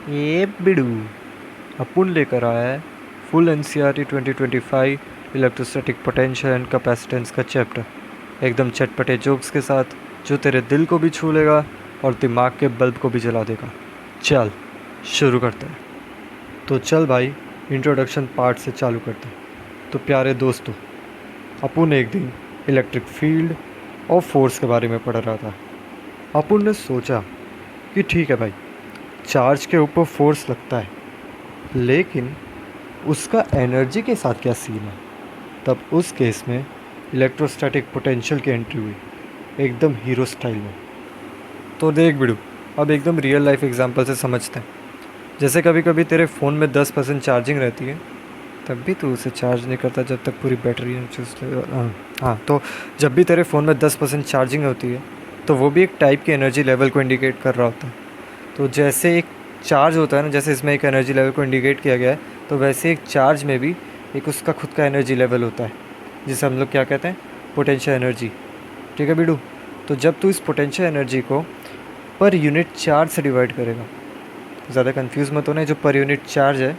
ए बिडू अपुन लेकर आया है full NCERT 2025 electrostatic potential and capacitance का चैप्टर एकदम चटपटे जोक्स के साथ जो तेरे दिल को भी छू लेगा और दिमाग के बल्ब को भी जला देगा। चल शुरू करते हैं। तो चल भाई इंट्रोडक्शन पार्ट से चालू करते हैं। तो प्यारे दोस्तों, अपुन एक दिन इलेक्ट्रिक फील्ड और फोर्स के बारे में पढ़ रहा था। अपुन ने सोचा कि ठीक है भाई, चार्ज के ऊपर फोर्स लगता है, लेकिन उसका एनर्जी के साथ क्या सीन है। तब उस केस में इलेक्ट्रोस्टैटिक पोटेंशियल की एंट्री हुई, एकदम हीरो स्टाइल में। तो देख बिडू, अब एकदम रियल लाइफ एग्जांपल से समझते हैं। जैसे कभी कभी तेरे फ़ोन में 10% चार्जिंग रहती है, तब भी तू उसे चार्ज नहीं करता जब तक पूरी बैटरी हाँ, तो जब भी तेरे फ़ोन में 10% चार्जिंग होती है तो वो भी एक टाइप की एनर्जी लेवल को इंडिकेट कर रहा होता है। तो जैसे एक चार्ज होता है ना, जैसे इसमें एक एनर्जी लेवल को इंडिकेट किया गया है, तो वैसे एक चार्ज में भी एक उसका खुद का एनर्जी लेवल होता है, जिसे हम लोग क्या कहते हैं, पोटेंशियल एनर्जी। ठीक है बिडू। तो जब तू इस पोटेंशियल एनर्जी को पर यूनिट चार्ज से डिवाइड करेगा, ज़्यादा कंफ्यूज मत होना, जो पर यूनिट चार्ज है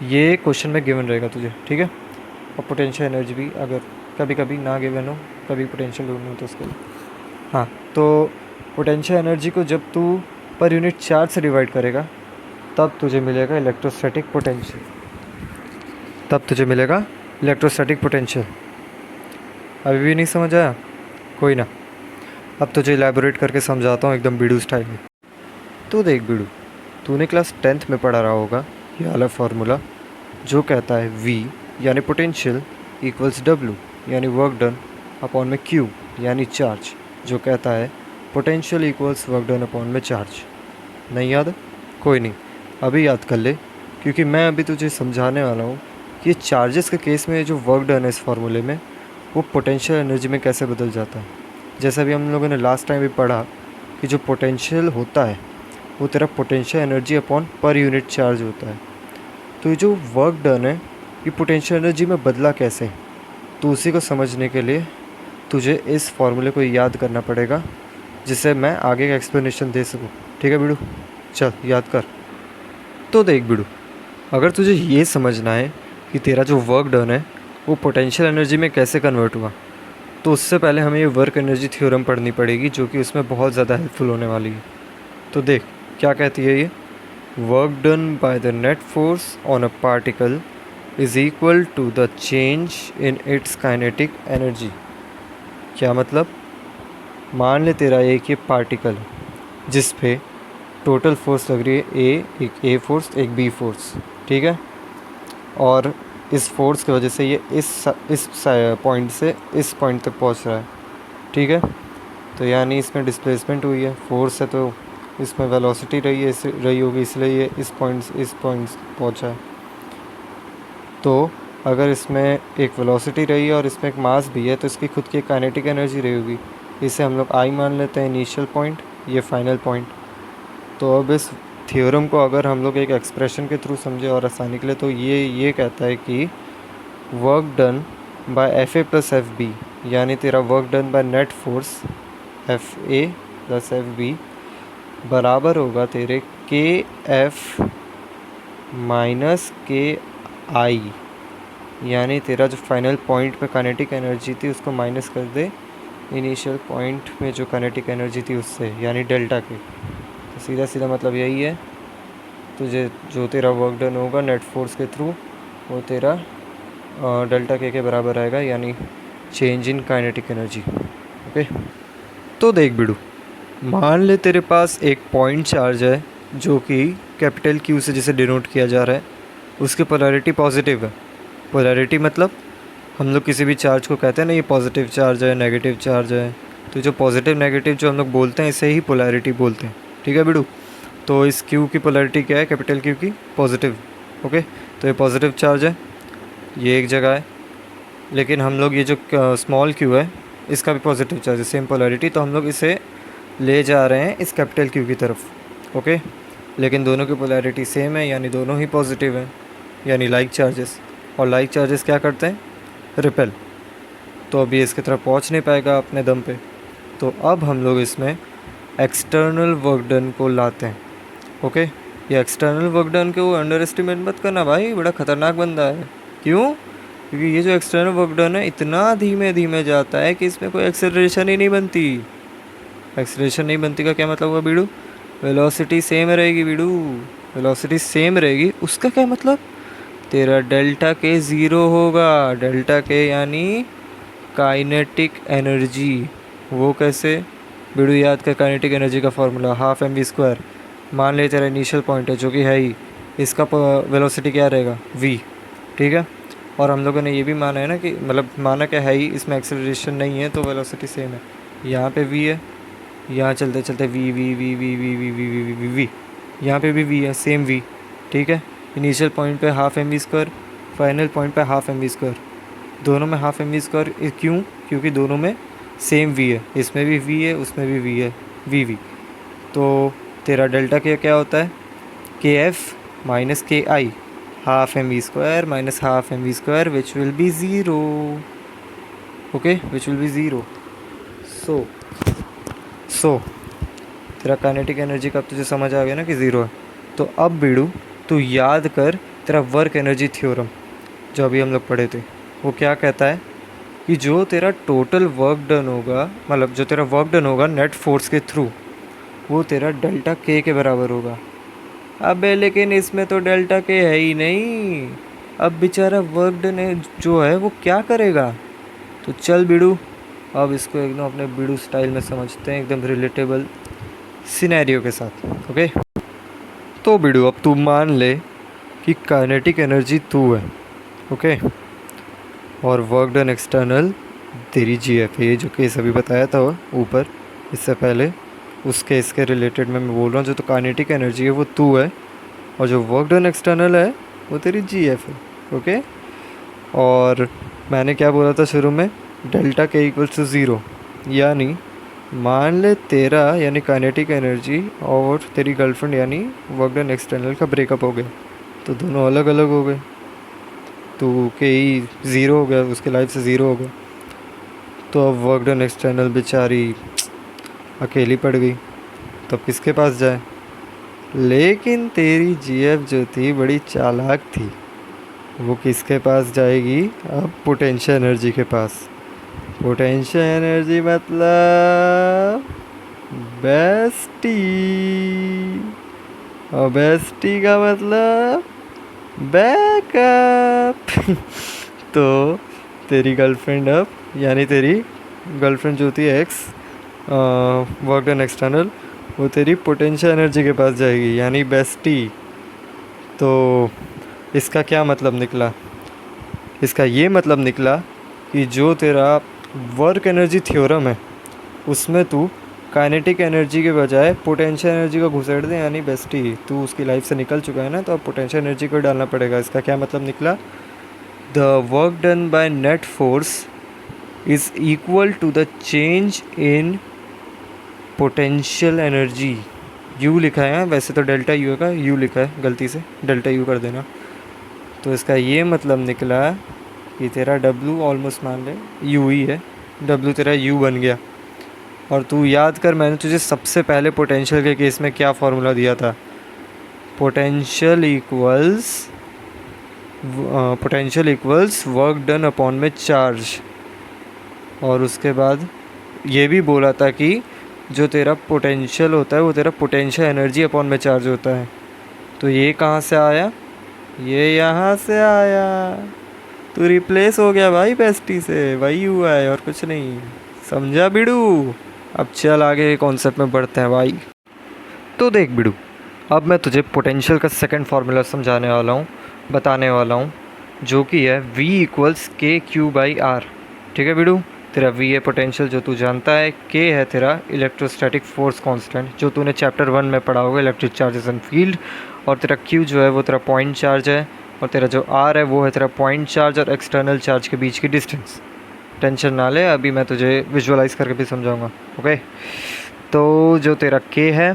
ये क्वेश्चन में गिवन रहेगा तुझे, ठीक है। और पोटेंशियल एनर्जी भी अगर कभी कभी ना गिवन हो, कभी पोटेंशियल ढूंढना हो तो उसके लिए हाँ, तो पोटेंशियल एनर्जी को जब तू पर यूनिट चार्ज से डिवाइड करेगा तब तुझे मिलेगा इलेक्ट्रोस्टैटिक पोटेंशियल। अभी भी नहीं समझ आया? कोई ना, अब तुझे इलेबोरेट करके समझाता हूँ एकदम बीडू स्टाइल में। तो देख बीडू, तूने क्लास 10th में पढ़ा रहा होगा ये वाला फार्मूला जो कहता है V यानी पोटेंशियल इक्वल्स W यानी वर्क डन अपॉन में Q यानी चार्ज, जो कहता है potential equals work done upon में चार्ज। नहीं याद? कोई नहीं, अभी याद कर ले, क्योंकि मैं अभी तुझे समझाने वाला हूँ कि ये चार्जेस के केस में जो वर्क डन है इस फार्मूले में, वो पोटेंशियल एनर्जी में कैसे बदल जाता है। जैसा भी हम लोगों ने लास्ट टाइम भी पढ़ा कि जो पोटेंशियल होता है वो तेरा potential energy upon per unit charge होता है। तो ये जो वर्क डन है ये पोटेंशियल एनर्जी में बदला कैसे, तो उसी को समझने के लिए तुझे इस फार्मूले को याद करना पड़ेगा, जिससे मैं आगे का एक्सप्लेनेशन दे सकूँ। ठीक है बिडू, चल याद कर। तो देख बिडू, अगर तुझे ये समझना है कि तेरा जो वर्क डन है वो पोटेंशियल एनर्जी में कैसे कन्वर्ट हुआ, तो उससे पहले हमें ये वर्क एनर्जी थ्योरम पढ़नी पड़ेगी, जो कि उसमें बहुत ज़्यादा हेल्पफुल होने वाली है। तो देख क्या कहती है ये, work done by the net force on a particle is equal to the change in its kinetic energy. क्या मतलब, मान ले तेरा एक ये पार्टिकल है जिस पे टोटल फोर्स लग रही है एक ए फोर्स एक बी फोर्स, ठीक है, और इस फोर्स की वजह से ये इस पॉइंट से इस पॉइंट तक पहुंच रहा है, ठीक है। तो यानी इसमें डिस्प्लेसमेंट हुई है, फोर्स है तो इसमें वेलोसिटी रही होगी, इसलिए ये इस पॉइंट से इस पॉइंट पहुंचा है। तो अगर इसमें एक वेलोसिटी रही है और इसमें एक मास भी है, तो इसकी खुद की काइनेटिक एनर्जी रही होगी। इसे हम लोग आई मान लेते हैं इनिशियल पॉइंट, ये फाइनल पॉइंट। तो अब इस थ्योरम को अगर हम लोग एक एक्सप्रेशन के थ्रू समझे और आसानी के लिए, तो ये कहता है कि work done by F A plus F B, यानी तेरा work done by net force F A plus F B बराबर होगा तेरे के एफ माइनस के आई, यानी तेरा जो फाइनल पॉइंट पे काइनेटिक एनर्जी थी उसको माइनस कर दे इनिशियल पॉइंट में जो काइनेटिक एनर्जी थी उससे, यानी डेल्टा के। तो सीधा सीधा मतलब यही है, तुझे जो तेरा वर्क डन होगा नेट फोर्स के थ्रू वो तेरा डेल्टा के बराबर आएगा, यानी change in kinetic energy. Okay. तो देख बिडू, मान ले तेरे पास एक पॉइंट चार्ज है जो कि कैपिटल क्यू से जिसे डिनोट किया जा रहा है, उसकी पोलैरिटी पॉजिटिव है। पोलैरिटी मतलब हम लोग किसी भी चार्ज को कहते हैं ना, ये पॉजिटिव चार्ज है, नेगेटिव चार्ज है, तो जो पॉजिटिव नेगेटिव जो हम लोग बोलते हैं इसे ही पोलैरिटी बोलते हैं, ठीक है बिडू। तो इस क्यू की पोलैरिटी क्या है, कैपिटल क्यू की पॉजिटिव। ओके, तो ये पॉजिटिव चार्ज है, ये एक जगह है, लेकिन हम लोग ये जो स्मॉल क्यू है इसका भी पॉजिटिव चार्ज है, सेम पोलैरिटी, तो हम लोग इसे ले जा रहे हैं इस कैपिटल क्यू की तरफ। ओके, लेकिन दोनों की पोलैरिटी सेम है, यानी दोनों ही पॉजिटिव हैं, यानी लाइक चार्जेस। और लाइक चार्जेस क्या करते हैं, रिपेल। तो अभी इसकी तरफ पहुंच नहीं पाएगा अपने दम पे। तो अब हम लोग इसमें एक्सटर्नल वर्क डन को लाते हैं। ओके, ये एक्सटर्नल वर्क डन के वो अंडर एस्टिमेट मत करना भाई, बड़ा ख़तरनाक बंदा है। क्यों? क्योंकि ये जो एक्सटर्नल वर्क डन है इतना धीमे धीमे जाता है कि इसमें कोई एक्सेलरेशन ही नहीं बनती। एक्सेलरेशन नहीं बनती का क्या मतलब हुआ बीड़ू? वेलोसिटी सेम रहेगी बीड़ू, वेलोसिटी सेम रहेगी। उसका क्या मतलब? तेरा डेल्टा के ज़ीरो होगा। डेल्टा के यानी काइनेटिक एनर्जी। वो कैसे बीड़ू? याद कर काइनेटिक एनर्जी का formula half M V square. मान ले तेरा इनिशियल पॉइंट है जो कि है ही, इसका वेलोसिटी क्या रहेगा? v। ठीक है, और हम लोगों ने ये भी माना है ना कि मतलब माना क्या है ही, इसमें एक्सेलरेशन नहीं है तो वेलोसिटी सेम है। यहाँ पे v है, यहाँ चलते चलते v v v v v v v v v v यहाँ पे भी v है, सेम v। ठीक है, इनिशियल पॉइंट पे half M V square, final point पे हाफ एम वी स्क्वायर। दोनों में हाफ एम वी स्क्वायर क्यों? क्योंकि दोनों में सेम v है, इसमें भी v है उसमें भी v है, v। तो तेरा डेल्टा के क्या होता है? के F minus K I, half M V square minus half M V square which will be zero. Okay, which will be zero. So तेरा काइनेटिक एनर्जी का अब तुझे समझ आ गया ना कि ज़ीरो है। तो अब बीड़ू तू याद कर तेरा वर्क एनर्जी थ्योरम जो अभी हम लोग पढ़े थे। वो क्या कहता है कि जो तेरा टोटल वर्क डन होगा, मतलब जो तेरा वर्क डन होगा नेट फोर्स के थ्रू, वो तेरा डेल्टा के बराबर होगा। अबे लेकिन इसमें तो डेल्टा के है ही नहीं। अब बेचारा वर्क डन जो है वो क्या करेगा? तो चल बीड़ू अब इसको एकदम अपने बीड़ू स्टाइल में समझते हैं, एकदम रिलेटेबल सिनेरियो के साथ। ओके, तो बीड़ू अब तू मान ले कि काइनेटिक एनर्जी तू है, ओके, और वर्क डन एक्सटर्नल तेरी जी एफ है। ये जो केस अभी बताया था ऊपर इससे पहले, उस केस के रिलेटेड मैं बोल रहा हूँ। जो तो काइनेटिक एनर्जी है वो तू है, और जो वर्क डन एक्सटर्नल है वो तेरी जी एफ है। ओके, और मैंने क्या बोला था शुरू में? डेल्टा के इक्वल्स टू ज़ीरो। यानी मान ले तेरा यानी काइनेटिक एनर्जी और तेरी गर्लफ्रेंड यानी वर्क डन एक्सटर्नल का ब्रेकअप हो गया, तो दोनों अलग अलग हो गए, तो के ही ज़ीरो हो गया, उसके लाइफ से ज़ीरो हो गया। तो अब वर्क डन एक्सटर्नल बेचारी अकेली पड़ गई, तब किसके पास जाए? लेकिन तेरी जीएफ जो थी बड़ी चालाक थी, वो किसके पास जाएगी? अब पोटेंशियल एनर्जी के पास। पोटेंशियल एनर्जी मतलब बेस्टी, और बेस्टी का मतलब बैकअप। तो तेरी गर्लफ्रेंड अब यानी तेरी गर्लफ्रेंड जो थी एक्स वर्क डन एक्सटर्नल, वो तेरी पोटेंशियल एनर्जी के पास जाएगी यानी बेस्टी। तो इसका क्या मतलब निकला? इसका ये मतलब निकला कि जो तेरा वर्क एनर्जी थ्योरम है उसमें तू काइनेटिक एनर्जी के बजाय पोटेंशियल एनर्जी को घुसेड़ दे, यानी बेस्टी तू उसकी लाइफ से निकल चुका है ना, तो अब पोटेंशियल एनर्जी को डालना पड़ेगा। इसका क्या मतलब निकला? The work done by net force is equal to the change in potential energy. यू लिखा है, वैसे तो डेल्टा यू का यू लिखा है, गलती से डेल्टा यू कर देना। तो इसका ये मतलब निकला कि तेरा डब्लू ऑलमोस्ट मान ले यू ही है, डब्लू तेरा यू बन गया। और तू याद कर मैंने तुझे सबसे पहले पोटेंशियल के केस में क्या फार्मूला दिया था? Potential equals work done upon में चार्ज। और उसके बाद ये भी बोला था कि जो तेरा पोटेंशियल होता है वो तेरा पोटेंशियल एनर्जी अपॉन में चार्ज होता है। तो ये कहाँ से आया? ये यहाँ से आया। तू रिप्लेस हो गया भाई बेस्टी से, वही हुआ है और कुछ नहीं। समझा बिड़ू? अब चल आगे कॉन्सेप्ट में बढ़ते हैं भाई। तो देख बिड़ू, अब मैं तुझे पोटेंशियल का सेकंड फार्मूला समझाने वाला हूँ, बताने वाला हूँ, जो कि है V इक्वल्स के क्यू बाई आर। ठीक है बिड़ू, तेरा V है पोटेंशियल जो तू जानता है, K है तेरा इलेक्ट्रोस्टैटिक फोर्स कांस्टेंट जो तूने चैप्टर 1 में पढ़ा होगा, इलेक्ट्रिक चार्जेस एंड फील्ड, और तेरा Q जो है वो तेरा पॉइंट चार्ज है, और तेरा जो R है वो है तेरा पॉइंट चार्ज और एक्सटर्नल चार्ज के बीच की डिस्टेंस। टेंशन ना ले, अभी मैं तुझे विजुअलाइज करके भी समझाऊंगा। ओके, तो जो तेरा K है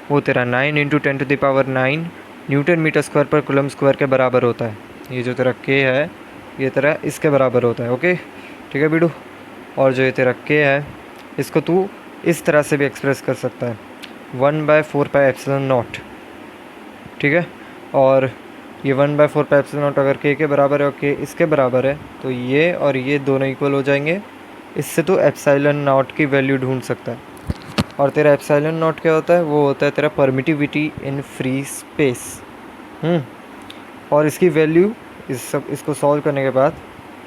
वो तेरा 9 × 10⁹ न्यूटन मीटर स्क्वायर पर कूलम स्क्वायर के बराबर होता है। ये जो तेरा K है ये तेरा इसके बराबर होता है। ओके ठीक है बिडू, और जो ये तेरा K है इसको तू इस तरह से भी एक्सप्रेस कर सकता है, 1/4πε0। ठीक है। और ये 1/4 पाई एप्सिलॉन नॉट अगर के बराबर है और के इसके बराबर है तो ये और ये दोनों इक्वल हो जाएंगे। इससे तो एप्सिलॉन नॉट की वैल्यू ढूंढ सकता है। और तेरा एप्सिलॉन नॉट क्या होता है? वो होता है तेरा परमिटिविटी इन फ्री स्पेस। और इसकी वैल्यू इसको सॉल्व करने के बाद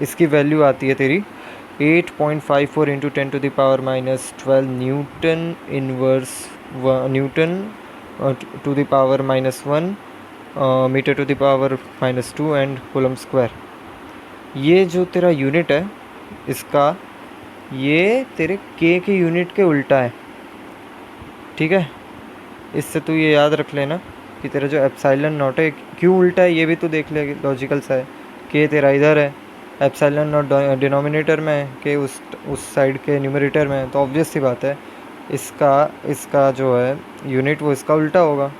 इसकी वैल्यू आती है तेरी 8.54 into 10⁻⁻12 newton inverse newton to the power -1 metre to the power -2 and coulomb square. ये जो तेरा यूनिट है इसका, ये तेरे के यूनिट के उल्टा है। ठीक है, इससे तू ये याद रख लेना कि तेरा जो एप्सिलॉन नॉट है क्यों उल्टा है ये भी तो देख ले, लॉजिकल सा है। के तेरा इधर है, एप्सिलॉन नॉट डिनोमिनेटर में है, के उस साइड के न्यूमरेटर में है, तो ऑब्वियस सी बात है इसका जो है यूनिट वो इसका उल्टा होगा।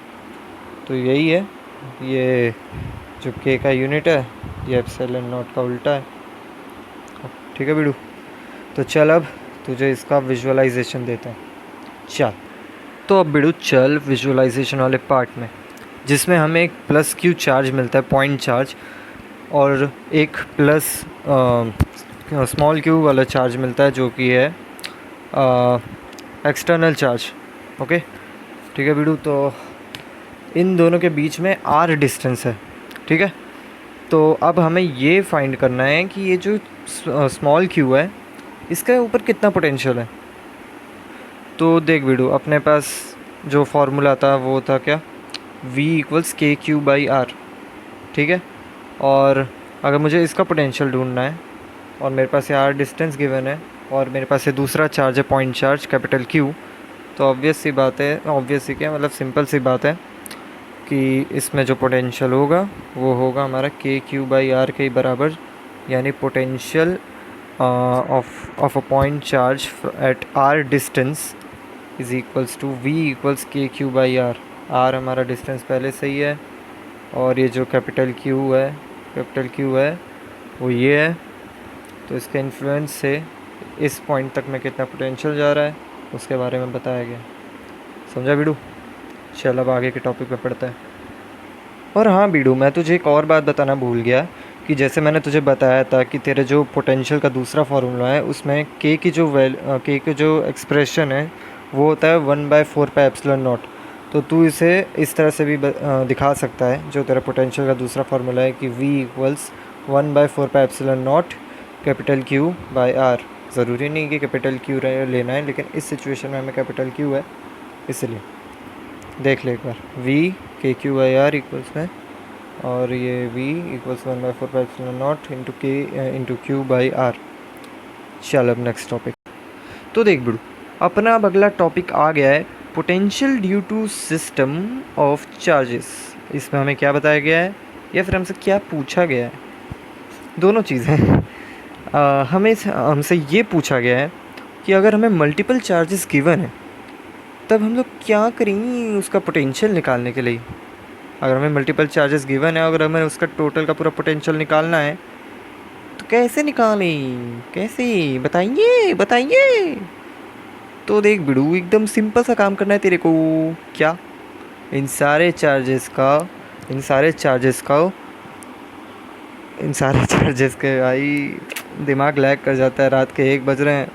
तो यही है, ये जो के का यूनिट है ये एप्सिलॉन नॉट का उल्टा है। ठीक है बिडू, तो चल अब तुझे इसका विजुअलाइजेशन देते हैं। चल तो अब बिडू चल विजुअलाइजेशन वाले पार्ट में, जिसमें हमें एक प्लस क्यू चार्ज मिलता है, पॉइंट चार्ज, और एक प्लस स्मॉल क्यू वाला चार्ज मिलता है जो कि है एक्सटर्नल चार्ज। ओके ठीक है बिडू, तो इन दोनों के बीच में आर डिस्टेंस है। ठीक है, तो अब हमें ये फाइंड करना है कि ये जो स्मॉल क्यू है इसके ऊपर कितना पोटेंशियल है। तो देख बिडू, अपने पास जो फार्मूला था वो था क्या, V = KQ/R। ठीक है, और अगर मुझे इसका पोटेंशियल ढूंढना है और मेरे पास ये R डिस्टेंस गिवन है और मेरे पास ये दूसरा चार्ज है पॉइंट चार्ज कैपिटल Q, तो ऑब्वियस सी बात है, ऑब्वियस सी क्या मतलब सिंपल सी बात है कि इसमें जो पोटेंशियल होगा वो होगा हमारा KQ/R के बराबर, यानी potential of a point charge at R distance is equals to V = KQ/R। R हमारा डिस्टेंस पहले से ही है और ये जो कैपिटल Q है वो ये है। तो इसके इन्फ्लुएंस से इस पॉइंट तक में कितना पोटेंशियल जा रहा है उसके बारे में बताया गया। समझा बीडू? चल अब आगे के टॉपिक पे पढ़ते हैं। और हाँ बीडू, मैं तुझे एक और बात बताना भूल गया कि जैसे मैंने तुझे बताया था कि तेरे जो पोटेंशियल का दूसरा फार्मूला है उसमें के की जो एक्सप्रेशन है वो होता है 1/4 पाई एप्सिलॉन नॉट। तो तू इसे इस तरह से भी दिखा सकता है, जो तेरा पोटेंशियल का दूसरा फार्मूला है कि V = 1/4 pi epsilon not capital Q/R। ज़रूरी नहीं कि कैपिटल Q लेना है, लेकिन इस सिचुएशन में हमें कैपिटल Q है इसलिए देख ले एक बार, V KQ/R इक्वल्स में, और ये V = 1/4 pi epsilon not into Q/R। चल अब नेक्स्ट टॉपिक। तो देख बिडू, अपना अब अगला टॉपिक आ गया है potential due to system of charges. इसमें हमें क्या बताया गया है या फिर हमसे क्या पूछा गया है, दोनों चीज़ें हमसे ये पूछा गया है कि अगर हमें मल्टीपल चार्जेस गिवन है तब हम लोग क्या करेंगे उसका पोटेंशियल निकालने के लिए। अगर हमें मल्टीपल चार्जेस गिवन है, अगर हमें उसका टोटल का पूरा पोटेंशियल निकालना है तो कैसे निकालें, कैसे बताइए। तो देख बिडू, एकदम सिंपल सा काम करना है तेरे को। क्या? इन सारे चार्जेस के भाई दिमाग लैग कर जाता है। रात के 1 बज रहे हैं,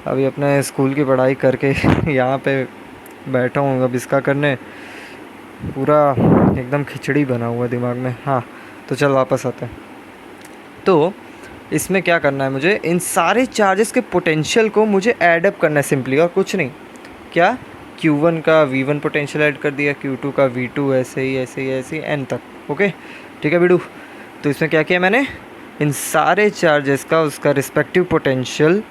अभी अपने स्कूल की पढ़ाई करके यहाँ पे बैठा हूँ अब इसका करने, पूरा एकदम खिचड़ी बना हुआ दिमाग में। हाँ तो चल वापस आते हैं। तो इसमें क्या करना है, मुझे इन सारे चार्जेस के पोटेंशियल को मुझे ऐडअप करना है सिंपली, और कुछ नहीं। क्या? Q1 का V1 पोटेंशियल ऐड कर दिया, Q2 का V2, ऐसे ही N तक। ओके ठीक है बिडू, तो इसमें क्या किया मैंने, इन सारे चार्जेस का उसका रिस्पेक्टिव पोटेंशियल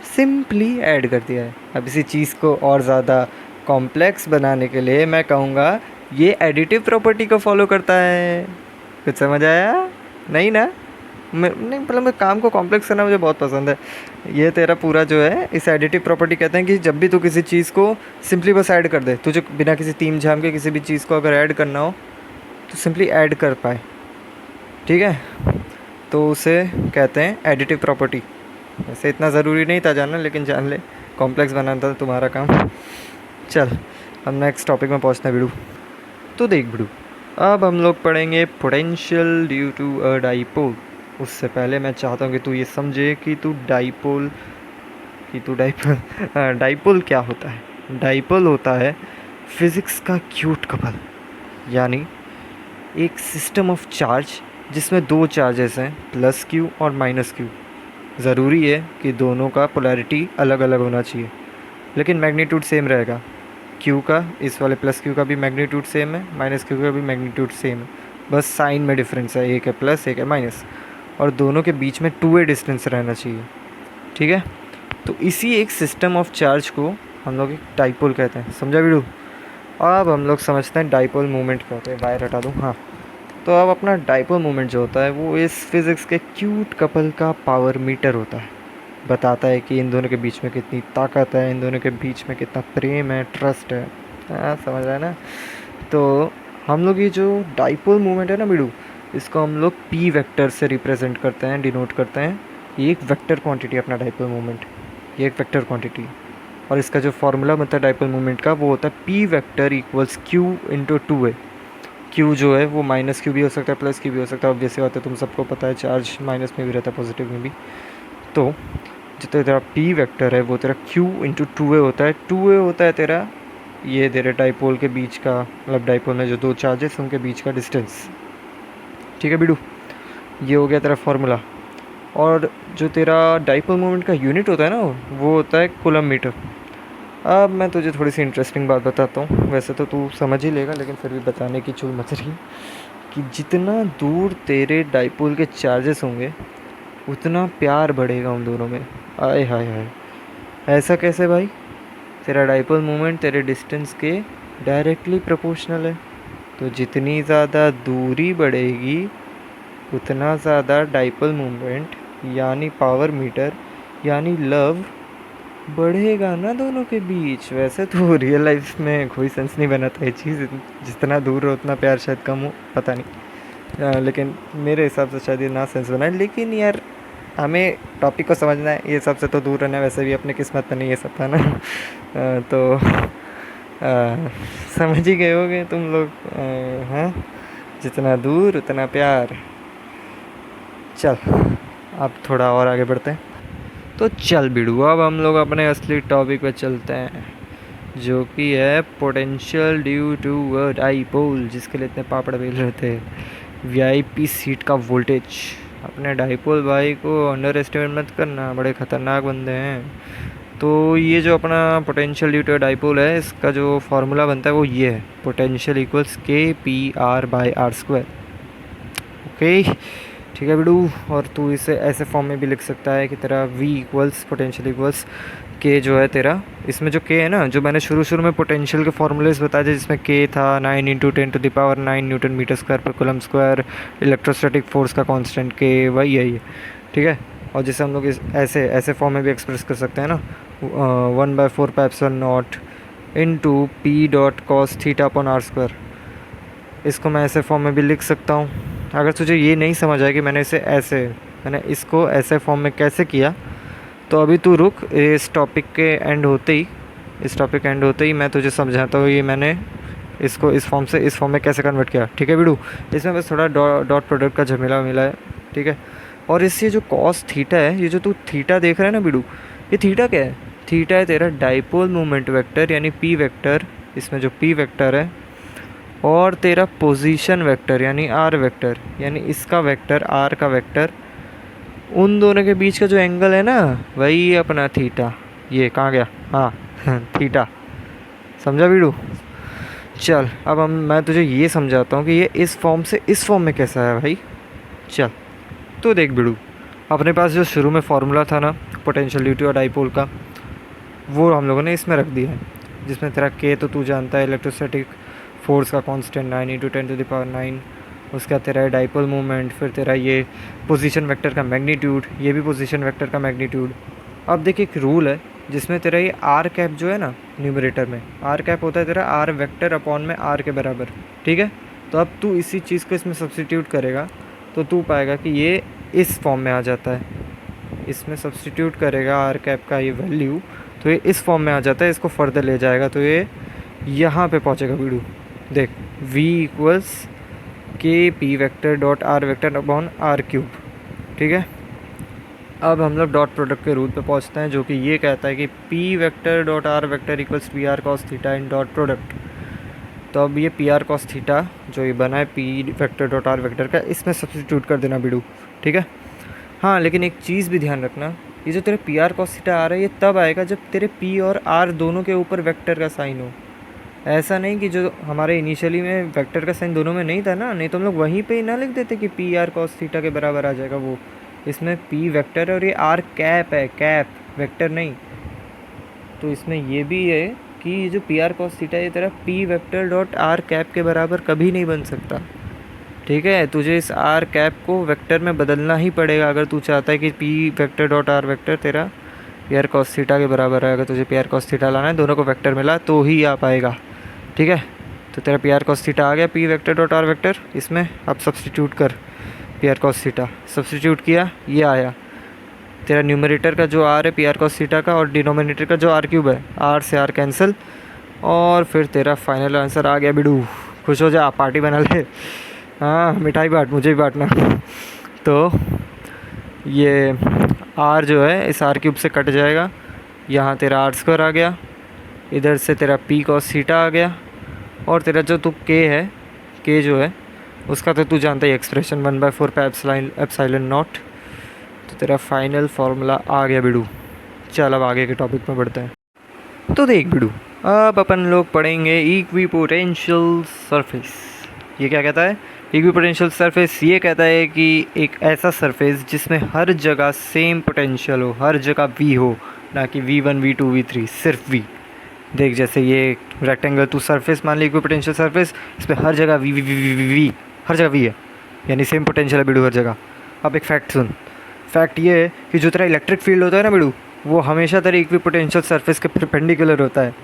सिंपली ऐड कर दिया है। अब इसी चीज़ को और ज़्यादा कॉम्प्लेक्स बनाने के लिए मैं कहूँगा ये एडिटिव प्रॉपर्टी को फॉलो करता है। कुछ समझ आया? नहीं ना? नहीं मतलब मैं काम को कॉम्प्लेक्स करना मुझे बहुत पसंद है। ये तेरा पूरा जो है इस एडिटिव प्रॉपर्टी कहते हैं कि जब भी तू किसी चीज़ को सिंपली बस ऐड कर दे, तुझे बिना किसी तीम झाम के किसी भी चीज़ को अगर ऐड करना हो तो सिंपली ऐड कर पाए। ठीक है, तो उसे कहते हैं एडिटिव प्रॉपर्टी। वैसे इतना ज़रूरी नहीं था जानना, लेकिन जान ले, कॉम्प्लेक्स बनाना था तुम्हारा काम। चल हम नेक्स्ट टॉपिक में पहुँचते हैं बिडू। तो देख बिडू, अब हम लोग पढ़ेंगे potential due to a dipole. उससे पहले मैं चाहता हूँ कि तू ये समझे कि डाइपोल क्या होता है। डाइपोल होता है फिज़िक्स का क्यूट कपल, यानी एक सिस्टम ऑफ चार्ज जिसमें दो चार्जेस हैं, प्लस क्यू और माइनस क्यू। ज़रूरी है कि दोनों का पोलैरिटी अलग अलग होना चाहिए, लेकिन मैग्नीट्यूड सेम रहेगा। क्यू का, इस वाले प्लस क्यू का भी मैग्नीट्यूड सेम है, माइनस क्यू का भी मैग्नीट्यूड सेम है, बस साइन में डिफरेंस है, एक है प्लस एक है माइनस, और दोनों के बीच में 2a डिस्टेंस रहना चाहिए। ठीक है, तो इसी एक सिस्टम ऑफ चार्ज को हम लोग एक डाइपोल कहते हैं। समझा वीडियो? अब हम लोग समझते हैं डाइपोल मोमेंट क्या होता है। वायर हटा दूँ, हाँ। तो अब अपना डाइपोल मोमेंट जो होता है वो इस फिज़िक्स के क्यूट कपल का पावर मीटर होता है। बताता है कि इन दोनों के बीच में कितनी ताकत है, इन दोनों के बीच में कितना प्रेम है, ट्रस्ट है। हाँ, समझ रहा है ना? तो हम लोग ये जो डाइपोल मोमेंट है ना बिडू, इसको हम लोग पी वेक्टर से रिप्रेजेंट करते हैं, डिनोट करते हैं। ये एक वेक्टर क्वांटिटी है अपना डाइपोल मोमेंट, ये एक वेक्टर क्वांटिटी है। और इसका जो फॉर्मूला बनता है डाइपोल मोमेंट का वो होता है P vector equals Q into 2a। Q जो है वो माइनस क्यू भी हो सकता है, प्लस क्यू भी हो सकता है। ऑब्वियसली बात है, तुम सबको पता है चार्ज माइनस में भी रहता है, पॉजिटिव में भी। तो जो तेरा पी वेक्टर है वो तेरा क्यू इंटू 2a होता है। 2a होता है तेरा ये तेरे डाइपोल के बीच का, मतलब डाइपोल में जो दो चार्जेस उनके बीच का डिस्टेंस। ठीक है बिडू, ये हो गया तेरा फॉर्मूला। और जो तेरा डाइपोल मोमेंट का यूनिट होता है ना वो होता है कूलम मीटर। अब मैं तुझे थोड़ी सी इंटरेस्टिंग बात बताता हूँ, वैसे तो तू समझ ही लेगा, लेकिन फिर भी बताने की चूल मच रही कि जितना दूर तेरे डाइपोल के चार्जेस होंगे उतना प्यार बढ़ेगा उन दोनों में। आए हाय हाय, ऐसा कैसे भाई? तेरा डाइपोल मोमेंट तेरे डिस्टेंस के डायरेक्टली प्रोपोर्शनल है। तो जितनी ज़्यादा दूरी बढ़ेगी उतना ज़्यादा डाइपोल मोमेंट यानी पावर मीटर यानी लव बढ़ेगा ना दोनों के बीच। वैसे तो रियल लाइफ में कोई सेंस नहीं बनाता ये चीज़, जितना दूर हो उतना प्यार शायद कम हो, पता नहीं। लेकिन मेरे हिसाब से शायद ये ना सेंस बनाए, लेकिन यार हमें टॉपिक को समझना है, ये सबसे तो दूर रहना है। वैसे भी अपने किस्मत में नहीं ये सब था ना। तो समझ ही गए होगे तुम लोग। हाँ, जितना दूर उतना प्यार। चल अब थोड़ा और आगे बढ़ते हैं। तो चल बिड़ू, अब हम लोग अपने असली टॉपिक पे चलते हैं, जो कि है potential due to a dipole, जिसके लिए इतने पापड़ बेल रहे थे। वीआईपी सीट का वोल्टेज। अपने डाइपोल भाई को अंडर एस्टिमेट मत करना, बड़े ख़तरनाक बंदे हैं। तो ये जो अपना पोटेंशियल ड्यू टू डाइपोल है, इसका जो फार्मूला बनता है वो ये है, पोटेंशियल इक्वल्स KP/R/r²। ओके, ठीक है बिडू। और तू इसे ऐसे फॉर्म में भी लिख सकता है कि तेरा V equals potential equals K जो है तेरा, इसमें जो K है ना, जो मैंने शुरू में पोटेंशियल के फॉर्मूलेस बताए थे, जिसमें K था 9 × 10⁹ न्यूटन मीटर स्क्वायर पर कूलम स्क्वायर, इलेक्ट्रोस्टैटिक फोर्स का कांस्टेंट K, वही है ये। ठीक है, और जिसे हम लोग इस ऐसे फॉर्म में भी एक्सप्रेस कर सकते हैं ना, 1/4πε0 इंटू P.cos θ/r²। इसको मैं ऐसे फॉर्म में भी लिख सकता हूँ। अगर तुझे ये नहीं समझ आया कि मैंने इसको ऐसे फॉर्म में कैसे किया, तो अभी तू रुक, इस टॉपिक के एंड होते ही मैं तुझे समझाता हूँ ये मैंने इसको इस फॉर्म में कैसे कन्वर्ट किया। ठीक है बिडू, इसमें बस थोड़ा डॉट प्रोडक्ट का झमेला मिला है। ठीक है, और इससे जो कॉस थीटा है, ये जो तू थीटा देख रहा है ना बिडू, ये थीटा क्या है? थीटा है तेरा डाइपोल मोमेंट वेक्टर यानी पी वेक्टर, इसमें जो पी वेक्टर है, और तेरा पोजीशन वेक्टर यानी आर वेक्टर, यानी इसका वेक्टर आर का वेक्टर, उन दोनों के बीच का जो एंगल है ना, वही अपना थीटा। ये कहाँ गया? हाँ थीटा। समझा वीडू? चल अब मैं तुझे ये समझाता हूँ कि ये इस फॉर्म में कैसा है भाई। चल तो देख बिडू, अपने पास जो शुरू में फॉर्मूला था ना पोटेंशियल ड्यू टू डाइपोल का, वो हम लोगों ने इसमें रख दिया है, जिसमें तेरा K तो तू जानता है, इलेक्ट्रोस्टैटिक फोर्स का कांस्टेंट 9 × 10⁹, उसका तेरा है डाइपोल मोमेंट, फिर तेरा ये पोजीशन वेक्टर का मैग्नीट्यूड, ये भी पोजीशन वेक्टर का मैग्नीट्यूड। अब देख, एक रूल है जिसमें तेरा ये आर कैप जो है ना, न्यूमरेटर में आर कैप होता है तेरा आर वेक्टर अपॉन में आर के बराबर। ठीक है, तो अब तू इसी चीज़ को इसमें सब्सटीट्यूट करेगा तो तू पाएगा कि ये इस फॉर्म में आ जाता है। इसमें सब्सटीट्यूट करेगा आर कैप का ये वैल्यू, तो ये इस फॉर्म में आ जाता है। इसको फर्दर ले जाएगा तो ये यहाँ पे पहुँचेगा वीडू। देख V equals k p vector dot r vector upon r cube. ठीक है, अब हम लोग डॉट प्रोडक्ट के रूल पे पहुंचते हैं, जो कि ये कहता है कि P vector dot r vector equals P R cos theta in dot product. तो अब ये पी आर कॉस थीटा जो ये बना है P vector dot r vector का, इसमें सब्स्टिट्यूट कर देना बिडू। ठीक है, हाँ लेकिन एक चीज़ भी ध्यान रखना, ये जो तेरे पी आर कॉस थीटा आ रहा है ये तब आएगा जब तेरे पी और आर दोनों के ऊपर वेक्टर का साइन हो। ऐसा नहीं कि जो हमारे इनिशियली में वेक्टर का साइन दोनों में नहीं था ना, नहीं तो हम लोग वहीं पे ही ना लिख देते कि पी आर कॉस थीटा के बराबर आ जाएगा वो। इसमें पी वेक्टर है और ये आर कैप है, कैप वेक्टर नहीं। तो इसमें ये भी है कि ये जो पी आर कॉस थीटा ये तेरा P vector dot are cap के बराबर कभी नहीं बन सकता। ठीक है, तुझे इस आर कैप को वेक्टर में बदलना ही पड़ेगा अगर तू चाहता है कि P vector dot r vector तेरा पी आर कॉस थीटा के बराबर है। अगर तुझे पी आर कॉस थीटा लाना है, दोनों को वेक्टर मिला तो ही आ पाएगा। ठीक है, तो तेरा पी आर कॉस थीटा आ गया P vector dot r vector, इसमें अब सब्स्टिट्यूट कर P R cos theta. Substitute किया, ये आया तेरा न्यूमरेटर का जो आर है पी आर कॉस थीटा का, और डिनोमिनेटर का जो आर क्यूब है, आर से आर कैंसिल, और फिर तेरा फाइनल आंसर आ गया बिडू। खुश हो जा, पार्टी बना ले। हाँ मिठाई बांट, मुझे भी बांटना। तो ये आर जो है इस आर क्यूब से कट जाएगा, यहाँ तेरा आर स्क्वायर आ गया, इधर से तेरा पी कॉस थीटा आ गया, और तेरा जो तू के है, के जो है उसका तो तू जानता ही एक्सप्रेशन 1/4 पे एप्सिलॉन नॉट। तो तेरा फाइनल फार्मूला आ गया बिडू। चल अब आगे के टॉपिक में बढ़ते हैं। तो देख बिडू, अब अपन लोग पढ़ेंगे इक्विपोटेंशियल सरफेस। ये क्या कहता है? इक्विपोटेंशियल सरफेस ये कहता है कि एक ऐसा सरफेस जिसमें हर जगह सेम पोटेंशियल हो, हर जगह वी हो, ना कि V1 V2 V3, सिर्फ वी। देख जैसे ये रेक्टेंगल तू सरफेस मान ली इक्विपोटेंशियल सरफेस, इस पर हर जगह V V V V V V हर जगह वी है, यानी सेम पोटेंशियल है बिडू हर जगह। अब एक फैक्ट सुन, फैक्ट ये है कि जो तेरा इलेक्ट्रिक फील्ड होता है ना बिडू, वो हमेशा तेरे इक्विपोटेंशियल सरफेस के परपेंडिकुलर होता है।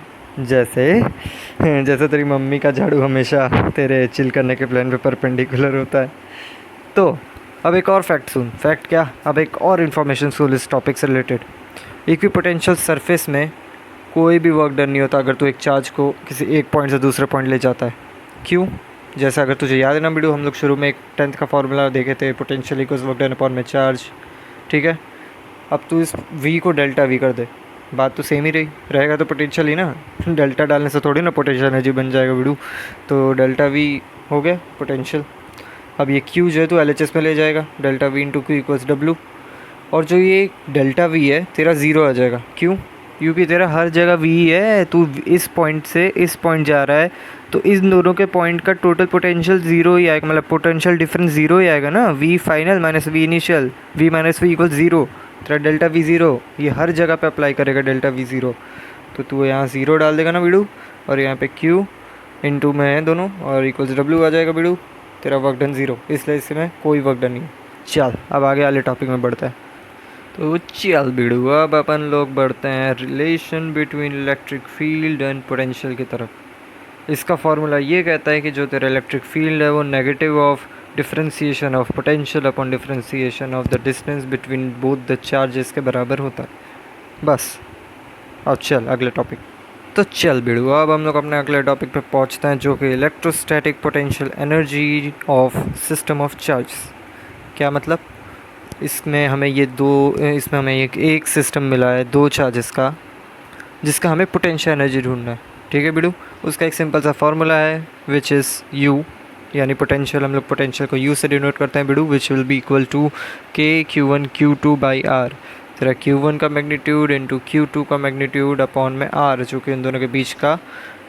जैसे तेरी मम्मी का झाड़ू हमेशा तेरे चिल करने के प्लान पे परपेंडिकुलर होता है। तो अब एक और फैक्ट सुन। फैक्ट क्या? अब एक और इन्फॉर्मेशन सुन इस टॉपिक से रिलेटेड। इक्विपोटेंशियल सरफेस में कोई भी वर्क डन नहीं होता अगर तू एक चार्ज को किसी एक पॉइंट से दूसरे पॉइंट ले जाता है। क्यों? जैसे अगर तुझे याद है ना वीडियो, हम लोग शुरू में एक 10th का फॉर्मूला देखे थे, potential equals work done upon में चार्ज। ठीक है, अब तू इस v को डेल्टा v कर दे, बात तो सेम ही रहेगा तो पोटेंशियल ही ना। डेल्टा डालने से थोड़ी ना पोटेंशियल एनर्जी बन जाएगा वीडू। तो डेल्टा v हो गया पोटेंशियल। अब ये q जो है तो LHS में ले जाएगा, delta v into Q equals W. और जो ये डेल्टा v है तेरा ज़ीरो आ जाएगा। क्यों? क्योंकि तेरा हर जगह v है, तू इस पॉइंट से इस पॉइंट जा रहा है, तो इन दोनों के पॉइंट का टोटल पोटेंशियल ज़ीरो ही आएगा, मतलब पोटेंशियल डिफरेंस ज़ीरो ही आएगा ना। v final minus v initial, v minus v equal zero. तेरा डेल्टा v ज़ीरो ये हर जगह पे अप्लाई करेगा डेल्टा v ज़ीरो। तो तू यहाँ ज़ीरो डाल देगा ना बिडू, और यहाँ पे q इंटू में है दोनों, और इक्वल्स w आ जाएगा बिडू। तेरा वर्क डन ज़ीरो, इसलिए इसमें कोई वर्क डन नहीं। चल अब आगे वाले टॉपिक में बढ़ता है। तो चल बिडू, अब अपन लोग बढ़ते हैं relation between electric field and potential की तरफ। इसका फार्मूला ये कहता है कि जो तेरा इलेक्ट्रिक फील्ड है वो negative of differentiation of potential upon differentiation of the distance between both the charges के बराबर होता है। बस अब चल अगले टॉपिक। तो चल बिडू, अब हम लोग अपने अगले टॉपिक पे पहुंचते हैं, जो कि electrostatic potential energy of system of charges. क्या मतलब? इसमें हमें एक सिस्टम मिला है दो चार्जेस का, जिसका हमें पोटेंशियल एनर्जी ढूंढना है। ठीक है बिडू, उसका एक सिंपल सा फार्मूला है विच इज़ u, यानी पोटेंशियल, हम लोग पोटेंशियल को u से डिनोट करते हैं बिडू, which will be equal to k q1 q2 by R. तेरा q1 का मैग्नीट्यूड इंटू q2 का मैग्नीट्यूड अपॉन में r, जो कि इन दोनों के बीच का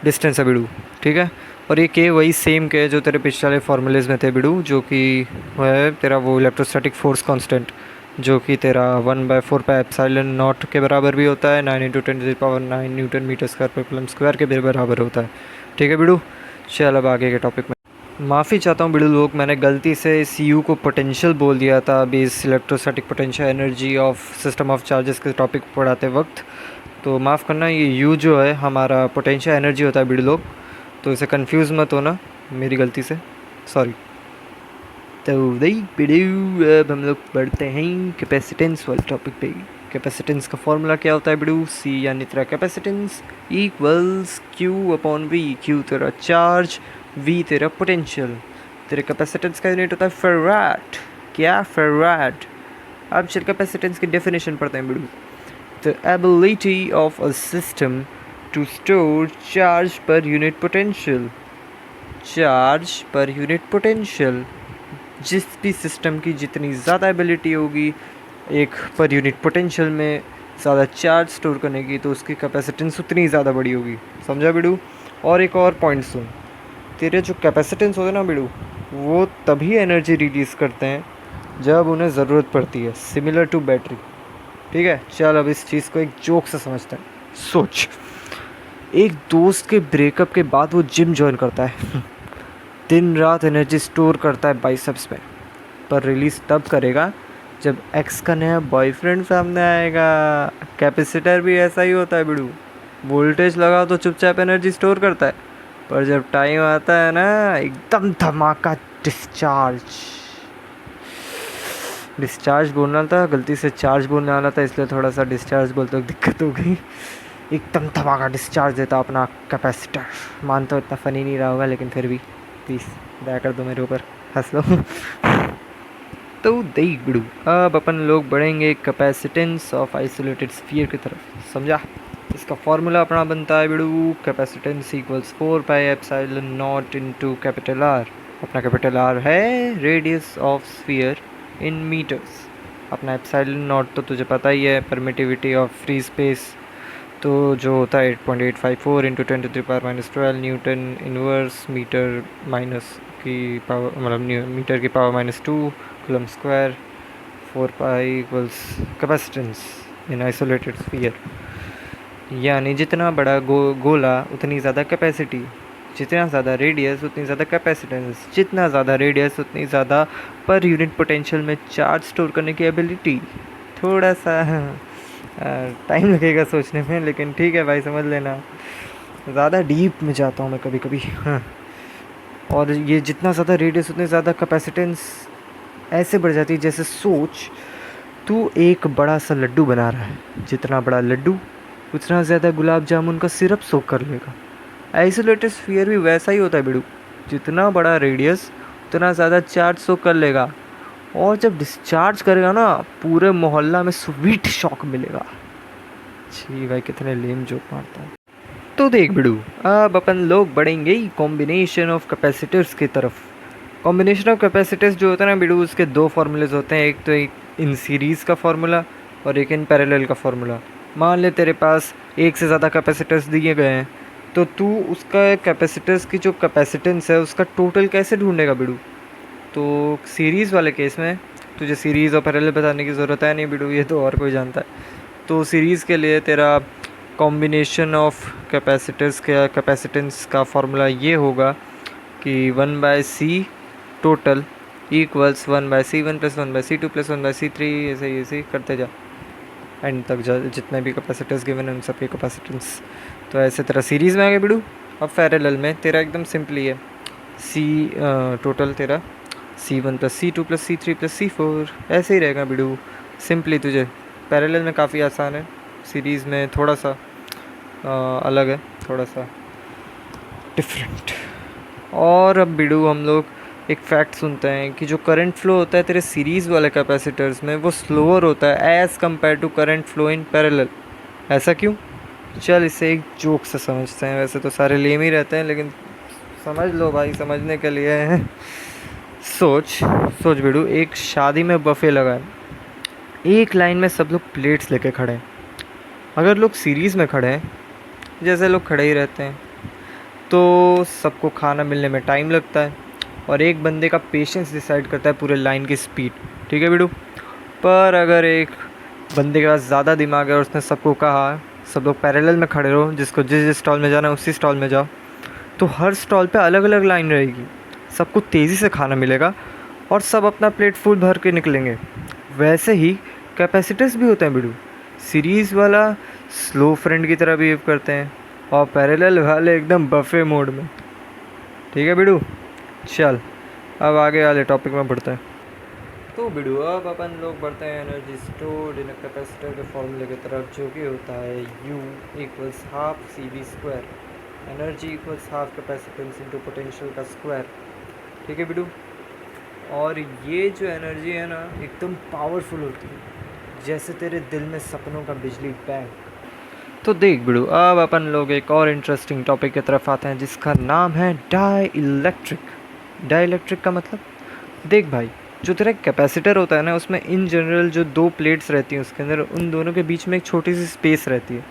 डिस्टेंस है बिडू। ठीक है, और ये k वही सेम k जो तेरे पिछले वाले फार्मूलेज में थे बिडू, जो कि है तेरा वो इलेक्ट्रोस्टैटिक फोर्स कांस्टेंट, जो कि तेरा 1/4 पे एप्सिलॉन नॉट के बराबर भी होता है, 9 × 10⁹ न्यूटन मीटर स्क्वायर पर कूलम स्क्वायर के बराबर होता है। ठीक है बिडू, चल अब आगे के टॉपिक में। माफ़ी चाहता हूँ बिडू लोग, मैंने गलती से इस u को पोटेंशियल बोल दिया था अभी इस electrostatic potential energy of system of charges के टॉपिक पढ़ाते वक्त, तो माफ़ करना। ये u जो है हमारा पोटेंशियल एनर्जी होता है बिडू लोग, तो इसे कंफ्यूज मत होना मेरी गलती से, सॉरी। तो वही बिडू, अब हम लोग बढ़ते हैं कैपेसिटेंस वाले टॉपिक पे। कैपेसिटेंस का फॉर्मूला क्या होता है बिडू? C यानी तेरा capacitance equals Q upon V। Q तेरा चार्ज, V तेरा पोटेंशियल। तेरे कैपेसिटेंस का यूनिट होता है फेराड। क्या? फेराड। अब चल कैपेसिटेंस की डेफिनेशन पढ़ते हैं बिड़ू। The ability of a system to store charge per unit potential. Charge per unit potential, जिस भी सिस्टम की जितनी ज़्यादा एबिलिटी होगी एक पर यूनिट पोटेंशियल में ज़्यादा चार्ज स्टोर करने की, तो उसकी कैपेसिटेंस उतनी ज़्यादा बड़ी होगी। समझा बिड़ू? और एक और पॉइंट सुन, तेरे जो कैपेसिटेंस होते हैं ना बिड़ू, वो तभी एनर्जी रिलीज़ करते हैं जब उन्हें ज़रूरत पड़ती है, सिमिलर टू बैटरी। ठीक है, चल अब इस चीज़ को एक जोक से समझते हैं। सोच, एक दोस्त के ब्रेकअप के बाद वो जिम ज्वाइन करता है दिन रात एनर्जी स्टोर करता है बाइसेप्स में, पर रिलीज़ तब करेगा जब एक्स का नया बॉयफ्रेंड सामने आएगा। कैपेसिटर भी ऐसा ही होता है बिड़ू, वोल्टेज लगाओ तो चुपचाप एनर्जी स्टोर करता है, पर जब टाइम आता है ना, एकदम धमाका डिस्चार्ज। डिस्चार्ज बोलना था, गलती से चार्ज बोलने वाला था, इसलिए थोड़ा सा डिस्चार्ज बोलते वक्त दिक्कत हो गई। एकदम धमाका डिस्चार्ज देता अपना कैपेसिटर। मानता हूँ इतना फ़नी नहीं रहा होगा, लेकिन फिर भी प्लीज़ दया कर दो मेरे ऊपर, हंस लो तो देख बिड़ू, अब अपन लोग बढ़ेंगे कैपेसिटेंस ऑफ आइसोलेटेड स्फीयर की तरफ। समझा? इसका फॉर्मूला अपना बनता है बिड़ू, capacitance equals 4πε0 into capital R. अपना कैपिटल आर है radius of sphere in metres. अपना एप्सिलॉन नॉट तो तुझे पता ही है, परमिटिविटी ऑफ फ्री स्पेस, तो जो होता है 8.854 into 10⁻⁻12 newton inverse metre minus की पावर, मतलब मीटर की power -2 coulomb square. 4π equals capacitance in isolated sphere, यानी जितना बड़ा गोला उतनी ज़्यादा कैपेसिटी, जितना ज़्यादा रेडियस उतनी ज़्यादा कैपेसिटेंस, जितना ज़्यादा रेडियस उतनी ज़्यादा पर यूनिट पोटेंशियल में चार्ज स्टोर करने की एबिलिटी। थोड़ा सा टाइम लगेगा सोचने में, लेकिन ठीक है भाई, समझ लेना। ज़्यादा डीप में जाता हूँ मैं कभी कभी। हाँ, और ये जितना ज़्यादा रेडियस उतनी ज़्यादा कैपेसिटेंस ऐसे बढ़ जाती है, जैसे सोच तू एक बड़ा सा लड्डू बना रहा है, जितना बड़ा लड्डू उतना ज़्यादा गुलाब जामुन का सिरप सोख कर लेगा। आइसोलेटेड स्फीयर भी वैसा ही होता है बिड़ू, जितना बड़ा रेडियस उतना ज़्यादा चार्ज सोख कर लेगा, और जब डिस्चार्ज करेगा ना, पूरे मोहल्ला में स्वीट शॉक मिलेगा। छी भाई, कितने लेम जोक मारता है। तो देख बिड़ू, अब अपन लोग बढ़ेंगे कॉम्बिनेशन ऑफ कैपेसिटर्स की तरफ। कॉम्बिनेशन ऑफ कैपेसिटर्स जो होता है ना बिड़ू, उसके दो फार्मूलेज होते हैं, एक तो एक इन सीरीज़ का फार्मूला और एक इन पैरेलल का फार्मूला। मान ले तेरे पास एक से ज़्यादा कैपेसिटर्स दिए गए हैं, तो तू उसका कैपेसिटर्स की जो कैपेसिटेंस है उसका टोटल कैसे ढूंढेगा बिड़ू? तो सीरीज़ वाले केस में तुझे सीरीज़ और पैरेलल बताने की ज़रूरत है नहीं बिड़ू, ये तो और कोई जानता है। तो सीरीज़ के लिए तेरा कॉम्बिनेशन ऑफ कैपेसिटर्स का कैपेसिटेंस का फार्मूला ये होगा कि 1/c total equals 1/c1 + 1/c2 + 1/c3, ऐसे करते जा एंड तक जा, जितने भी कैपेसिटर्स गिवन है उन सब के कैपेसिटेंस। तो ऐसे तेरा सीरीज़ में आ गया बिड़ू। अब पैरेलल में तेरा एकदम सिंपली है, टोटल तेरा c1 + c2 + c3 + c4, ऐसे ही रहेगा बिड़ू। सिंपली तुझे पैरेलल में काफ़ी आसान है, सीरीज़ में थोड़ा सा अलग है, थोड़ा सा डिफरेंट। और अब बिड़ू हम लोग एक फैक्ट सुनते हैं कि जो करंट फ्लो होता है तेरे सीरीज़ वाले कैपेसिटर्स में, वो स्लोअर होता है as compare to current flow in parallel. ऐसा क्यों? चल इसे एक जोक से समझते हैं। वैसे तो सारे लेम ही रहते हैं, लेकिन समझ लो भाई, समझने के लिए सोच बिड़ू, एक शादी में बफे लगा है, एक लाइन में सब लोग प्लेट्स लेके खड़े हैं। अगर लोग सीरीज़ में खड़े हैं, जैसे लोग खड़े ही रहते हैं, तो सबको खाना मिलने में टाइम लगता है, और एक बंदे का पेशेंस डिसाइड करता है पूरे लाइन की स्पीड। ठीक है बिड़ू? पर अगर एक बंदे के पास ज़्यादा दिमाग है और उसने सबको कहा सब लोग पैरेलल में खड़े रहो, जिसको जिस स्टॉल में जाना है उसी स्टॉल में जाओ, तो हर स्टॉल पे अलग अलग लाइन रहेगी, सबको तेज़ी से खाना मिलेगा और सब अपना प्लेट फुल भर के निकलेंगे। वैसे ही कैपेसिटर्स भी होते हैं बिड़ू। सीरीज़ वाला स्लो फ्रेंड की तरह बिहेव करते हैं और पैरेलल वाले एकदम बफे मोड में। ठीक है बिड़ू? चल अब आगे वाले टॉपिक में बढ़ते हैं। तो बिड़ू, अब अपन लोग बढ़ते हैं एनर्जी स्टोर्ड इन कैपेसिटर के फॉर्मूले की तरफ, जो कि होता है U = ½ CV²। Energy equals half capacitance into potential का स्क्वायर। ठीक है बिडू। और ये जो एनर्जी है ना एकदम पावरफुल होती है, जैसे तेरे दिल में सपनों का बिजली बैंक। तो देख बिडू, अब अपन लोग एक और इंटरेस्टिंग टॉपिक की तरफ आते हैं जिसका नाम है डाई इलेक्ट्रिक। डाई इलेक्ट्रिक का मतलब, देख भाई, जो तेरा कैपेसिटर होता है ना उसमें इन जनरल जो दो प्लेट्स रहती हैं उसके अंदर उन दोनों के बीच में एक छोटी सी स्पेस रहती है।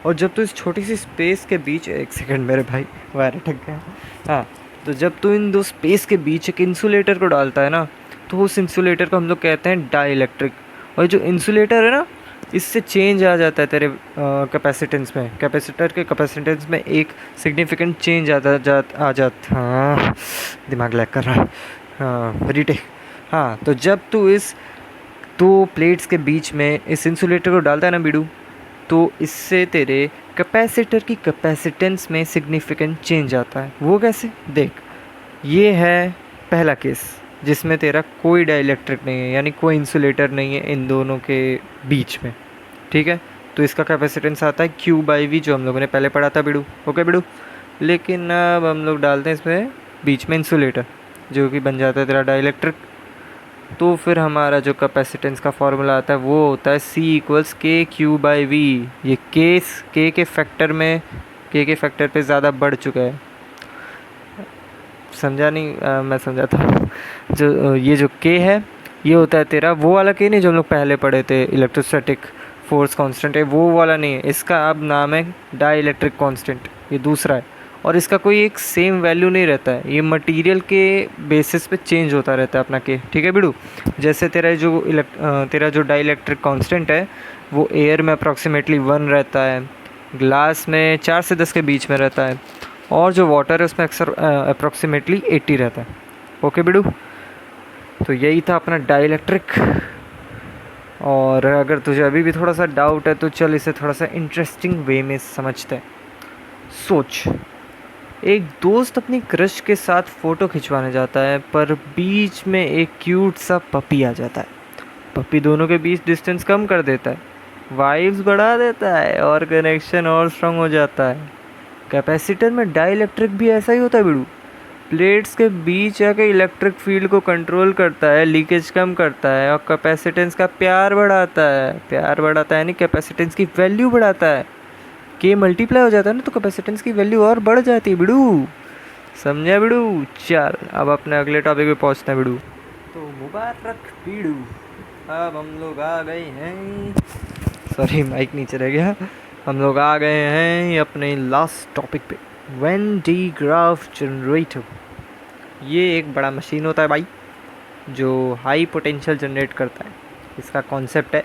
और जब तू इस छोटी सी स्पेस के बीच, एक सेकंड मेरे भाई वायर अटक गया। हाँ, तो जब तू इन दो स्पेस के बीच एक इंसुलेटर को डालता है ना, तो उस इंसुलेटर को हम लोग कहते हैं डाई इलेक्ट्रिक। और जो इंसुलेटर है ना, इससे चेंज आ जाता है तेरे कैपेसिटेंस में, कैपेसिटर के कैपेसिटेंस में एक सिग्निफिकेंट चेंज आ जाता। हाँ, दिमाग लैग कर रहा है। हाँ, रीटेक। हाँ, तो जब तू इस दो प्लेट्स के बीच में इस इंसुलेटर को डालता है ना बीडू, तो इससे तेरे कैपेसिटर की कैपेसिटेंस में सिग्निफिकेंट चेंज आता है। वो कैसे, देख, ये है पहला केस जिसमें तेरा कोई डाइलेक्ट्रिक नहीं है, यानी कोई इंसुलेटर नहीं है इन दोनों के बीच में। ठीक है, तो इसका कैपेसिटेंस आता है Q/V, जो हम लोगों ने पहले पढ़ा था बिडू। ओके बिडू, लेकिन अब हम लोग डालते हैं इसमें बीच में इंसुलेटर, जो कि बन जाता है तेरा डाइलेक्ट्रिक। तो फिर हमारा जो कैपेसिटेंस का फॉर्मूला आता है वो होता है C=KQ/V। ये के के फैक्टर में, के के फैक्टर पे ज़्यादा बढ़ चुका है। समझा नहीं? मैं समझाता हूँ। जो ये जो के है, ये होता है तेरा वो वाला के नहीं जो हम लोग पहले पढ़े थे, इलेक्ट्रोस्टैटिक फोर्स कांस्टेंट है, वो वाला नहीं है। इसका अब नाम है डाई इलेक्ट्रिक कांस्टेंट, ये दूसरा है। और इसका कोई एक सेम वैल्यू नहीं रहता है, ये मटेरियल के बेसिस पे चेंज होता रहता है अपना के। ठीक है बिडू, जैसे तेरा जो डाई इलेक्ट्रिक कांस्टेंट है वो एयर में अप्रॉक्सीमेटली 1 रहता है, ग्लास में 4 से 10 के बीच में रहता है, और जो वाटर है उसमें अक्सर अप्रॉक्सीमेटली 80 रहता है। ओके बिडू, तो यही था अपना डाई इलेक्ट्रिक। और अगर तुझे अभी भी थोड़ा सा डाउट है तो चल इसे थोड़ा सा इंटरेस्टिंग वे में समझते हैं। सोच, एक दोस्त अपनी क्रश के साथ फ़ोटो खिंचवाने जाता है, पर बीच में एक क्यूट सा पपी आ जाता है। पपी दोनों के बीच डिस्टेंस कम कर देता है, वाइब्स बढ़ा देता है और कनेक्शन और स्ट्रांग हो जाता है। कैपेसिटर में डाई इलेक्ट्रिक भी ऐसा ही होता है बिडू। प्लेट्स के बीच आके इलेक्ट्रिक फील्ड को कंट्रोल करता है, लीकेज कम करता है और कैपेसिटेंस का प्यार बढ़ाता है। प्यार बढ़ाता है यानी कैपेसिटेंस की वैल्यू बढ़ाता है। के मल्टीप्लाई हो जाता है ना, तो कैपेसिटेंस की वैल्यू और बढ़ जाती है बिडू। समझा बिडू? चल अब अपने अगले टॉपिक पे पहुंचते हैं बिडू। तो मुबारक बिडू, अब हम लोग आ गए हैं, सॉरी माइक नीचे रह गया, हम लोग आ गए हैं अपने लास्ट टॉपिक पे, वेन डी ग्राफ जनरेटर। ये एक बड़ा मशीन होता है भाई जो हाई पोटेंशियल जनरेट करता है। इसका कॉन्सेप्ट है,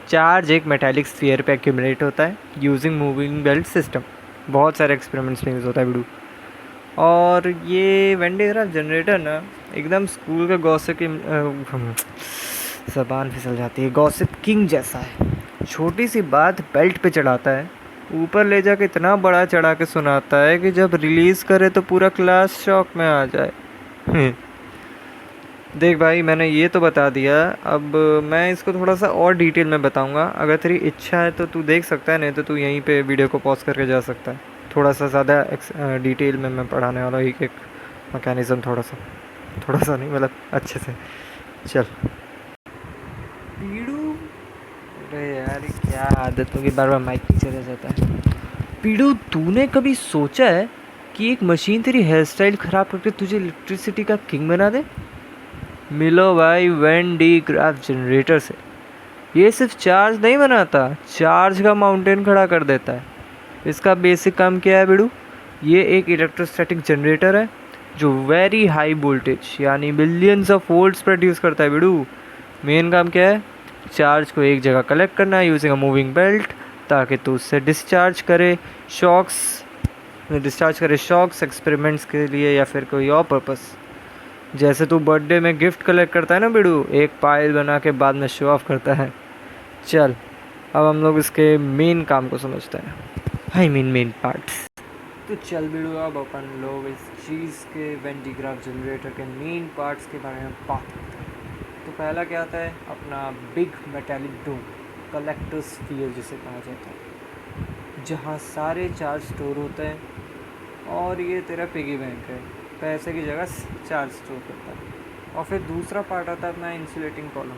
चार्ज एक मेटालिक स्फीयर पे एक्यूमुलेट होता है यूजिंग मूविंग बेल्ट सिस्टम। बहुत सारे एक्सपेरिमेंट्स में यूज़ होता है बिडू। और ये वेन डी ग्राफ जनरेटर ना एकदम स्कूल का गॉसिप की ज़बान फिसल जाती है, गॉसिप किंग जैसा है। छोटी सी बात बेल्ट पे चढ़ाता है, ऊपर ले जाके इतना बड़ा चढ़ा के सुनाता है कि जब रिलीज़ करे तो पूरा क्लास शॉक में आ जाए। देख भाई, मैंने ये तो बता दिया, अब मैं इसको थोड़ा सा और डिटेल में बताऊंगा। अगर तेरी इच्छा है तो तू देख सकता है, नहीं तो तू यहीं पे वीडियो को पॉज करके जा सकता है। थोड़ा सा ज़्यादा डिटेल में मैं पढ़ाने वाला हूँ, एक मैकेनिज़्म थोड़ा सा नहीं, मतलब अच्छे से। चल पीड़ू, अरे यार क्या आदत होगी, बार बार माइक पीछे रह जाता है। पीड़ू, तूने कभी सोचा है कि एक मशीन तेरी हेयर स्टाइल ख़राब करके तुझे इलेक्ट्रिसिटी का किंग बना दे? मिलो भाई वेन डी ग्राफ जनरेटर से। ये सिर्फ चार्ज नहीं बनाता, चार्ज का माउंटेन खड़ा कर देता है। इसका बेसिक काम क्या है बिडू? ये एक इलेक्ट्रोस्टैटिक जनरेटर है जो वेरी हाई वोल्टेज यानी बिलियंस ऑफ वोल्ट्स प्रोड्यूस करता है बिडू। मेन काम क्या है? चार्ज को एक जगह कलेक्ट करना है यूजिंग अ मूविंग बेल्ट, ताकि तू उससे डिस्चार्ज करे शॉक्स एक्सपेरिमेंट्स के लिए या फिर कोई और पर्पस। जैसे तू बर्थडे में गिफ्ट कलेक्ट करता है ना बिडू, एक पाइल बना के बाद में शो ऑफ करता है। चल अब हम लोग इसके मेन काम को समझते हैं, आई मीन मेन पार्ट्स। तो चल बिडू, अब अपन लोग इस चीज़ के वेन डी ग्राफ जनरेटर के मेन पार्ट्स के बारे में बात करते हैं। तो पहला क्या आता है? अपना बिग मेटालिक डोम, कलेक्टर स्फीयर जिसे कहा जाता है, जहाँ सारे चार्ज स्टोर होते हैं। और ये तेरा पिगी बैंक है। पैसे की जगह चार्ज स्टोर करता है। और फिर दूसरा पार्ट आता है अपना इंसुलेटिंग कॉलम।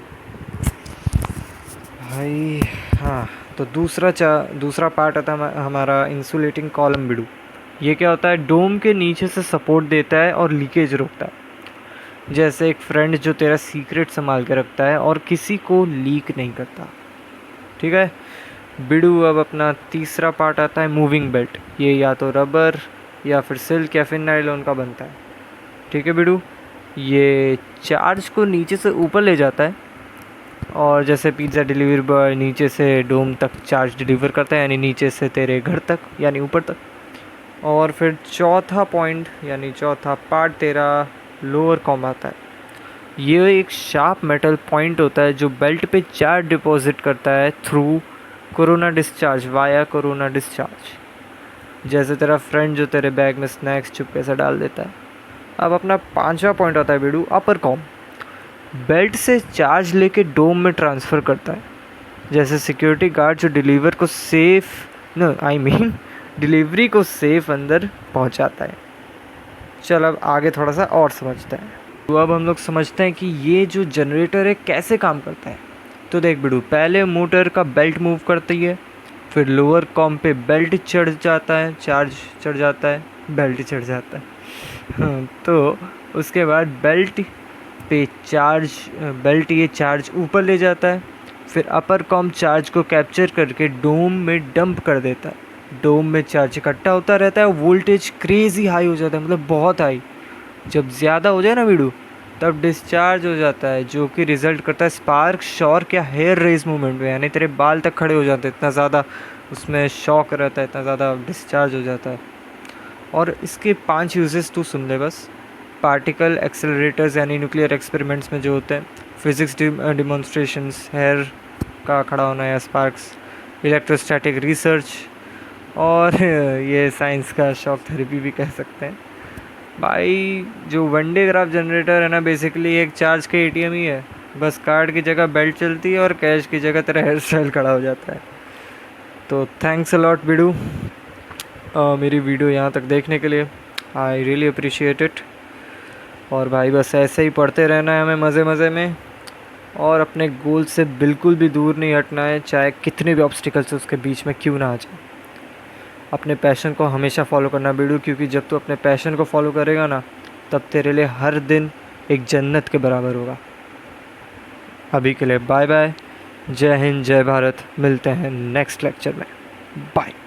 भाई हाँ, तो दूसरा पार्ट आता है हमारा इंसुलेटिंग कॉलम बिडू। ये क्या होता है, डोम के नीचे से सपोर्ट देता है और लीकेज रोकता है। जैसे एक फ्रेंड जो तेरा सीक्रेट संभाल के रखता है और किसी को लीक नहीं करता। ठीक है बिडू। अब अपना तीसरा पार्ट आता है मूविंग बेल्ट। ये या तो रबर या फिर सिल्क या फिर नायलॉन का बनता है। ठीक है बिडू। ये चार्ज को नीचे से ऊपर ले जाता है, और जैसे पिज़्ज़ा डिलीवरी बॉय नीचे से डोम तक चार्ज डिलीवर करता है, यानी नीचे से तेरे घर तक यानी ऊपर तक। और फिर चौथा पॉइंट यानी चौथा पार्ट तेरा लोअर कॉम आता है। ये एक शार्प मेटल पॉइंट होता है जो बेल्ट पे चार्ज डिपॉजिट करता है through corona discharge, via corona discharge. जैसे तेरा फ्रेंड जो तेरे बैग में स्नैक्स चुपके से डाल देता है। अब अपना पांचवा पॉइंट आता है बिडू, अपर कॉम। बेल्ट से चार्ज लेके डोम में ट्रांसफ़र करता है। जैसे सिक्योरिटी गार्ड जो डिलीवरी को सेफ अंदर पहुंचाता है। चल अब आगे थोड़ा सा और समझते हैं। तो अब हम लोग समझते हैं कि ये जो जनरेटर है कैसे काम करता है। तो देख बिडू, पहले मोटर का बेल्ट मूव करती है, फिर लोअर कॉम पे बेल्ट चढ़ जाता है, चार्ज चढ़ जाता है, बेल्ट चढ़ जाता है। हाँ, तो उसके बाद बेल्ट ये चार्ज ऊपर ले जाता है। फिर अपर कॉम चार्ज को कैप्चर करके डोम में डंप कर देता है। डोम में चार्ज इकट्ठा होता रहता है, वोल्टेज क्रेज़ी हाई हो जाता है, मतलब बहुत हाई। जब ज़्यादा हो जाए ना वीडू, तब डिस्चार्ज हो जाता है, जो कि रिज़ल्ट करता है स्पार्क, शॉक या हेयर रेज मूवमेंट में, यानी तेरे बाल तक खड़े हो जाते हैं, इतना ज़्यादा उसमें शॉक रहता है, इतना ज़्यादा डिस्चार्ज हो जाता है। और इसके 5 यूजेस तू सुन ले बस। पार्टिकल एक्सेलरेटर्स यानी न्यूक्लियर एक्सपेरिमेंट्स में जो होते हैं, फिज़िक्स डिमॉन्स्ट्रेशंस, हेयर का खड़ा होना या स्पार्क्स, इलेक्ट्रोस्टैटिक रिसर्च, और ये साइंस का शॉक थेरेपी भी कह सकते हैं। भाई जो वन डे ग्राफ जनरेटर है ना, बेसिकली एक चार्ज के ATM ही है। बस कार्ड की जगह बेल्ट चलती है और कैश की जगह तेरा हेयर स्टाइल खड़ा हो जाता है। तो थैंक्स अ लॉट बिडू मेरी वीडियो यहाँ तक देखने के लिए। I really appreciate it. और भाई बस ऐसे ही पढ़ते रहना है हमें मज़े मज़े में, और अपने गोल से बिल्कुल भी दूर नहीं हटना है, चाहे कितने भी ऑब्स्टिकल्स उसके बीच में क्यों ना आ जाए। अपने पैशन को हमेशा फॉलो करना बिडू, क्योंकि जब तू अपने पैशन को फॉलो करेगा ना, तब तेरे लिए हर दिन एक जन्नत के बराबर होगा। अभी के लिए बाय बाय, जय हिंद, जय भारत। मिलते हैं नेक्स्ट लेक्चर में। बाय।